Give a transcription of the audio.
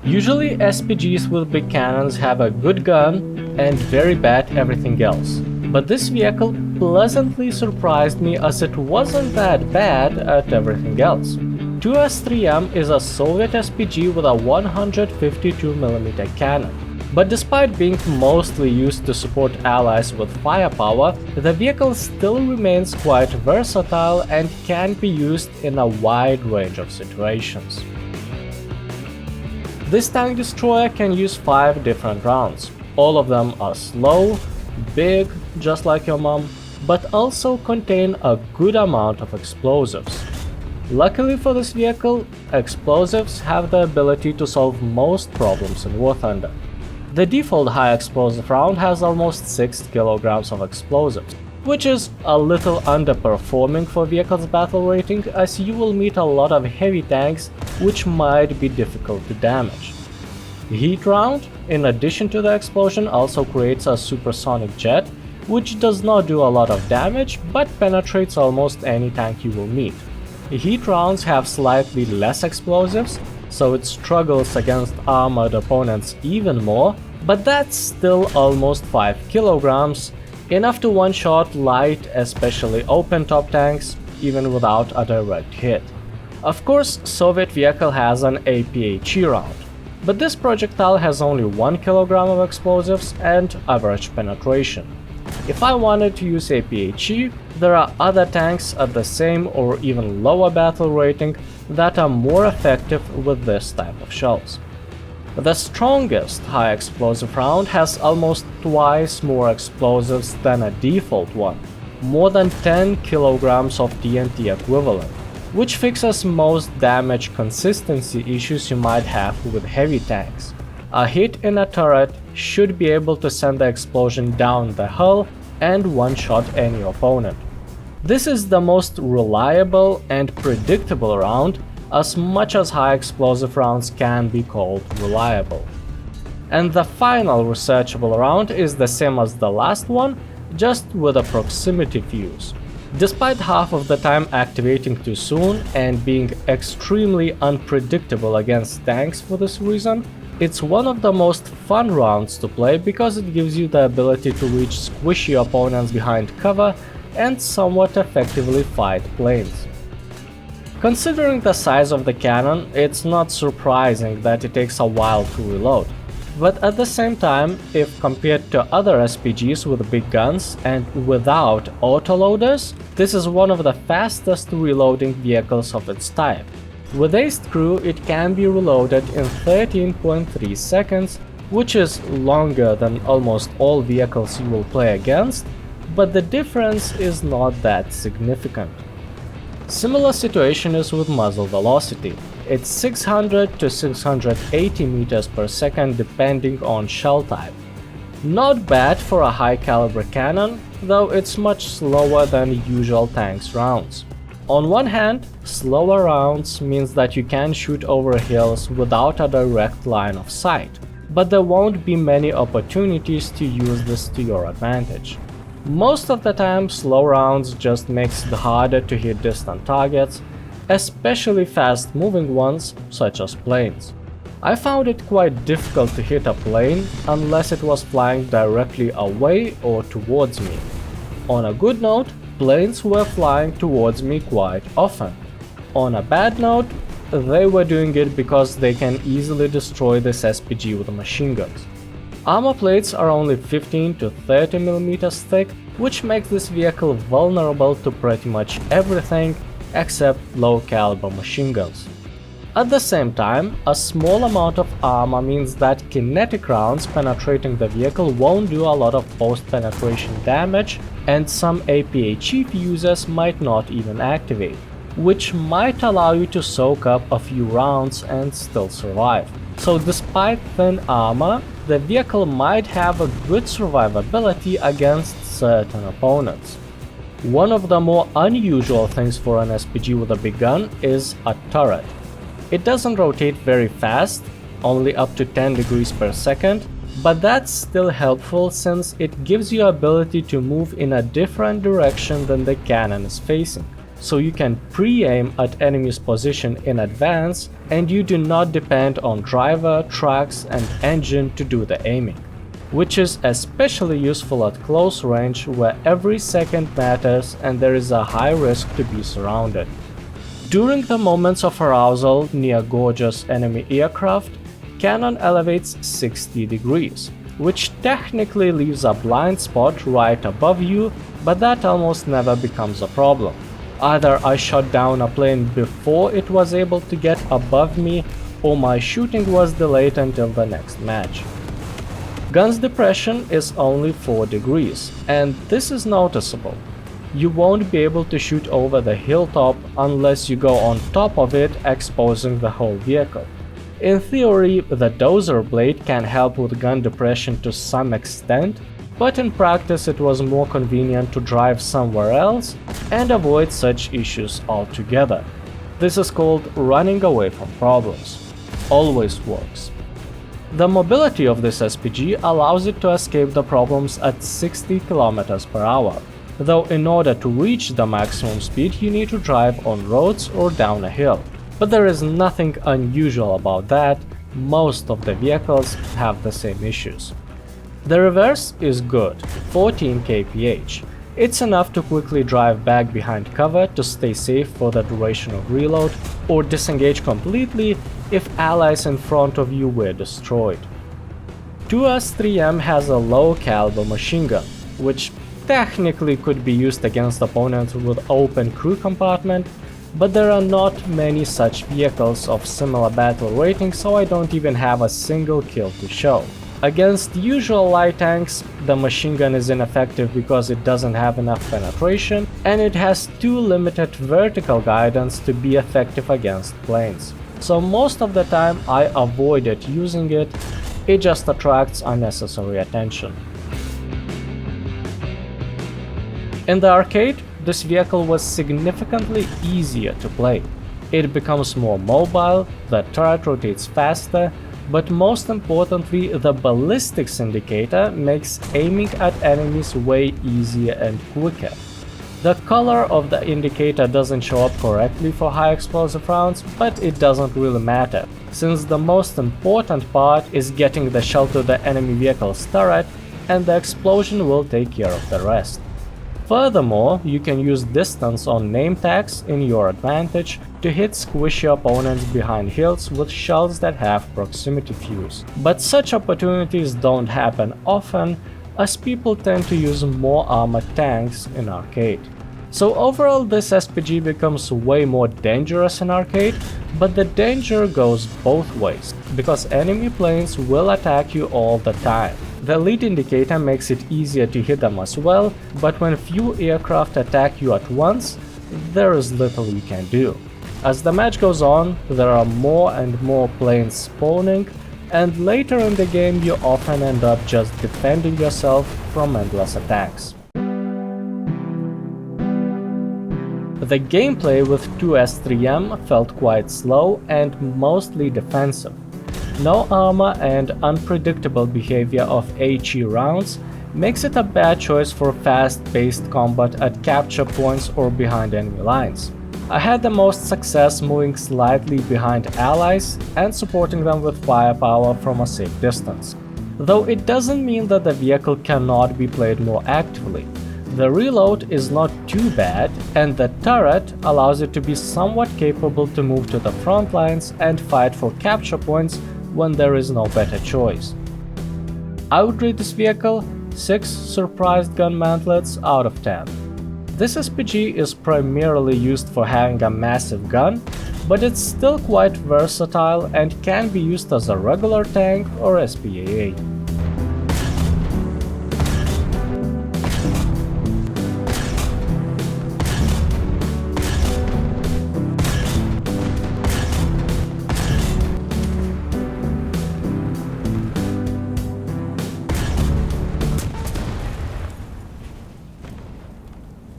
Usually SPGs with big cannons have a good gun and very bad everything else, but this vehicle pleasantly surprised me as it wasn't that bad at everything else. 2S3M is a Soviet SPG with a 152mm cannon. But despite being mostly used to support allies with firepower, the vehicle still remains quite versatile and can be used in a wide range of situations. This tank destroyer can use 5 different rounds. All of them are slow, big, just like your mom, but also contain a good amount of explosives. Luckily for this vehicle, explosives have the ability to solve most problems in War Thunder. The default high explosive round has almost 6 kilograms of explosives, which is a little underperforming for vehicle's battle rating, as you will meet a lot of heavy tanks which might be difficult to damage. The heat round, in addition to the explosion, also creates a supersonic jet, which does not do a lot of damage but penetrates almost any tank you will meet. The heat rounds have slightly less explosives, so it struggles against armored opponents even more, but that's still almost 5 kilograms, enough to one-shot light, especially open-top tanks, even without a direct hit. Of course, Soviet vehicle has an APHE round, but this projectile has only 1 kilogram of explosives and average penetration. If I wanted to use APHE, there are other tanks at the same or even lower battle rating that are more effective with this type of shells. The strongest high explosive round has almost twice more explosives than a default one, more than 10 kilograms of TNT equivalent, which fixes most damage consistency issues you might have with heavy tanks. A hit in a turret should be able to send the explosion down the hull and one-shot any opponent. This is the most reliable and predictable round, as much as high explosive rounds can be called reliable. And the final researchable round is the same as the last one, just with a proximity fuse. Despite half of the time activating too soon and being extremely unpredictable against tanks for this reason, it's one of the most fun rounds to play because it gives you the ability to reach squishy opponents behind cover and somewhat effectively fight planes. Considering the size of the cannon, it's not surprising that it takes a while to reload. But at the same time, if compared to other SPGs with big guns and without autoloaders, this is one of the fastest reloading vehicles of its type. With Aced Crew, it can be reloaded in 13.3 seconds, which is longer than almost all vehicles you will play against, but the difference is not that significant. Similar situation is with muzzle velocity. It's 600 to 680 meters per second depending on shell type. Not bad for a high caliber cannon, though it's much slower than usual tanks rounds. On one hand, slower rounds means that you can shoot over hills without a direct line of sight, but there won't be many opportunities to use this to your advantage. Most of the time, slow rounds just makes it harder to hit distant targets, especially fast-moving ones, such as planes. I found it quite difficult to hit a plane unless it was flying directly away or towards me. On a good note, planes were flying towards me quite often. On a bad note, they were doing it because they can easily destroy this SPG with machine guns. Armor plates are only 15 to 30 mm thick, which makes this vehicle vulnerable to pretty much everything except low-caliber machine guns. At the same time, a small amount of armor means that kinetic rounds penetrating the vehicle won't do a lot of post-penetration damage, and some APHE fuses might not even activate, which might allow you to soak up a few rounds and still survive. So despite thin armor, the vehicle might have a good survivability against certain opponents. One of the more unusual things for an SPG with a big gun is a turret. It doesn't rotate very fast, only up to 10 degrees per second, but that's still helpful since it gives you ability to move in a different direction than the cannon is facing. so you can pre-aim at enemy's position in advance and you do not depend on driver, tracks and engine to do the aiming, which is especially useful at close range where every second matters and there is a high risk to be surrounded. During the moments of arousal near gorgeous enemy aircraft, cannon elevates 60 degrees, which technically leaves a blind spot right above you, but that almost never becomes a problem. Either I shot down a plane before it was able to get above me, or my shooting was delayed until the next match. Gun's depression is only 4 degrees, and this is noticeable. You won't be able to shoot over the hilltop unless you go on top of it, exposing the whole vehicle. In theory, the dozer blade can help with gun depression to some extent, but in practice it was more convenient to drive somewhere else and avoid such issues altogether. This is called running away from problems. Always works. The mobility of this SPG allows it to escape the problems at 60 km per hour, though in order to reach the maximum speed you need to drive on roads or down a hill. But there is nothing unusual about that, most of the vehicles have the same issues. The reverse is good, 14 kph. It's enough to quickly drive back behind cover to stay safe for the duration of reload, or disengage completely if allies in front of you were destroyed. 2S3M has a low caliber machine gun, which technically could be used against opponents with open crew compartment, but there are not many such vehicles of similar battle rating, so I don't even have a single kill to show. Against usual light tanks, the machine gun is ineffective because it doesn't have enough penetration and it has too limited vertical guidance to be effective against planes. So most of the time I avoided using it, it just attracts unnecessary attention. In the arcade, this vehicle was significantly easier to play. It becomes more mobile, the turret rotates faster, but most importantly, the ballistics indicator makes aiming at enemies way easier and quicker. The color of the indicator doesn't show up correctly for high explosive rounds, but it doesn't really matter, since the most important part is getting the shell to the enemy vehicle's turret, and the explosion will take care of the rest. Furthermore, you can use distance on name tags in your advantage to hit squishy opponents behind hills with shells that have proximity fuse. But such opportunities don't happen often, as people tend to use more armored tanks in arcade. So overall this SPG becomes way more dangerous in arcade, but the danger goes both ways, because enemy planes will attack you all the time. The lead indicator makes it easier to hit them as well, but when few aircraft attack you at once, there is little you can do. As the match goes on, there are more and more planes spawning, and later in the game you often end up just defending yourself from endless attacks. The gameplay with 2S3M felt quite slow and mostly defensive. No armor and unpredictable behavior of HE rounds makes it a bad choice for fast-paced combat at capture points or behind enemy lines. I had the most success moving slightly behind allies and supporting them with firepower from a safe distance. Though it doesn't mean that the vehicle cannot be played more actively. The reload is not too bad, and the turret allows it to be somewhat capable to move to the front lines and fight for capture points when there is no better choice. I would rate this vehicle 6 surprised gun mantlets out of 10. This SPG is primarily used for having a massive gun, but it's still quite versatile and can be used as a regular tank or SPAA.